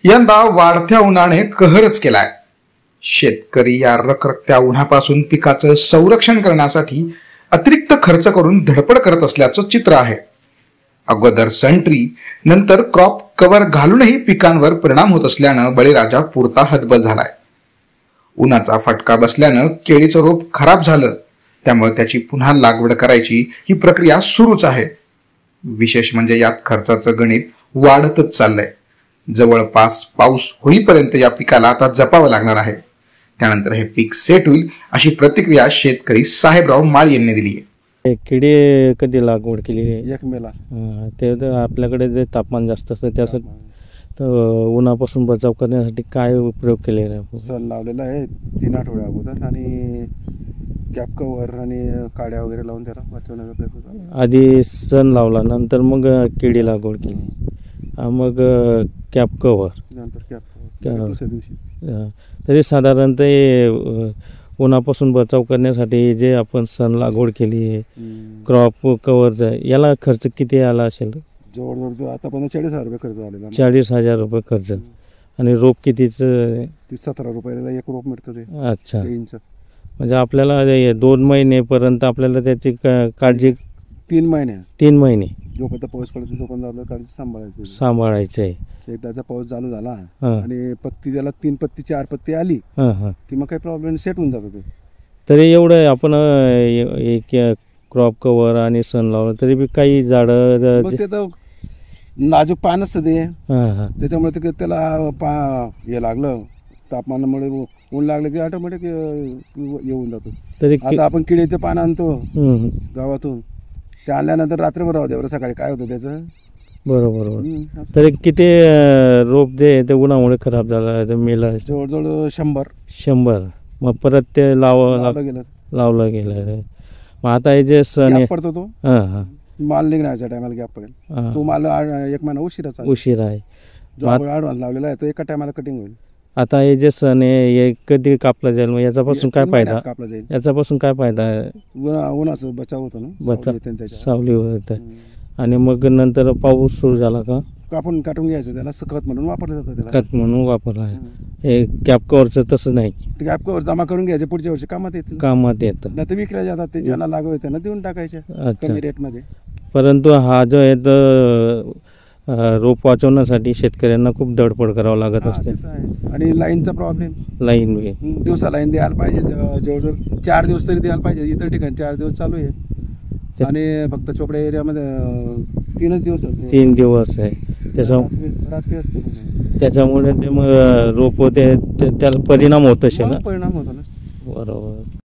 यंदा वाढत्या उन्हाने कहरच केलाय। शेतकरी या रखरखत्या उन्हापासून पिकाचं संरक्षण करण्यासाठी अतिरिक्त खर्च करून धडपड करत असल्याचं चित्र आहे। अगोदर सनट्री नंतर क्रॉप कव्हर घालूनही पिकांवर परिणाम होत असल्यानं बळीराजा पुरता हतबल झालाय। उन्हाचा फटका बसल्यानं केळीचं रोप खराब झालं, त्यामुळे त्याची पुन्हा लागवड करायची ही प्रक्रिया सुरूच आहे। विशेष म्हणजे यात खर्चाचं गणित वाढतच चाललंय। जवळपास पाऊस होईपर्यंत या पिकाला आता जपावं लागणार आहे। त्यानंतर हे पीक सेट होईल अशी प्रतिक्रिया शेतकरी साहेबराव माळी यांनी दिली आहे। केळी कधी लागवड केली? 1 मेला। ते आपल्याकडे जे तापमान जास्त असतं त्यासाठी उन्हापासून बचाव करण्यासाठी काय प्रयोग केलेला आहे? सन लावलेला आहे 3 आठवड्या अगोदर आणि कॅप कव्हर आणि काड्या वगैरे लावून त्याला वाचवण्याचा प्रयत्न केला। आधी सन लावला, नंतर मग केळी लागवड केली, मग कॅप कव्हर, नंतर कॅप कव्हर दुसऱ्या दिवशी। तरी साधारणतः उन्हापासून बचाव करण्यासाठी जे आपण सन लागवड केली, क्रॉप कव्हर, याला खर्च किती आला असेल? जवळजवळ आतापर्यंत 40,000 रुपये खर्च झालेला। 40,000 रुपये खर्च। आणि रोप कितीचं? 17 रुपयाला एक रोप मिळतं ते। अच्छा, 3 इंच। म्हणजे आपल्याला 2 महिनेपर्यंत आपल्याला त्याची काळजी 3 महिने जोपर्यंत पाऊस पडतो तोपर्यंत आपल्याला काळजी सांभाळायची आहे। एकदाचा पाऊस चालू झाला आणि पत्ती त्याला 3 पत्ती 4 पत्ती आली की मग काही प्रॉब्लेम सेट होऊन जातो ते। तरी एवढं आपण एक क्रॉप कव्हर आणि सन लावलं तरी बी काही झाडं ते तर नाजूक पान असतं ते, त्याच्यामुळे ते त्याला हे लागलं तापमानामुळे ऊन लागलं की ऑटोमॅटिक येऊन जातो। तरी आता आपण किडीचं पान आणतो गावातून, ते आणल्यानंतर रात्रभर राहू द्या, सकाळी काय होतं त्याचं? बरोबर। तरी किती रोप जे ते उन्हामुळे खराब झाला मेला? जवळजवळ 100। मग परत ते लावलं गेलं। मग आता हे जे सण पडतो तो माल निघण्याच्या टायमाला गॅप पडेल, तो माल 1 महिना उशीर आहे। जो ॲडव्हान्स लावलेला आहे तो एका टायमाला कटिंग होईल। आता हे जे सण आहे हे कधी कापला जाईल? मग याच्यापासून काय फायदा? कापला जाईल याच्यापासून काय फायदा? उन्हाचा बचाव होतो ना, सावली होत। आणि मग नंतर पाऊस सुरू झाला का काटून घ्यायचं, त्याला खत म्हणून वापरलं जातं। त्याला खत म्हणून वापरला आहे। हे कॅप कव्हरचं तसं नाही, ते कॅप कव्हर जमा करून घ्यायचे, पुढच्या वर्षी कामात येतं। नाही तर विकल्या जातात, ते ज्यांना लागू त्यांना देऊन टाकायच्या कमी रेटमध्ये। परंतु हा जो आहे रोप वाचवण्यासाठी शेतकऱ्यांना खूप धडपड करावं लागत असते। आणि लाईनचा प्रॉब्लेम, लाईन दिवसा लाईन द्यायला पाहिजे, जवळजवळ 4 दिवस तरी द्यायला पाहिजे। इतर ठिकाणी 4 दिवस चालू आहे आणि फक्त चोपड्या एरियामध्ये 3 दिवस आहे। 3 दिवस आहे त्याच्यामुळे ते मग रोप त्याला परिणाम होत असेल ना? परिणाम होतो ना, बरोबर।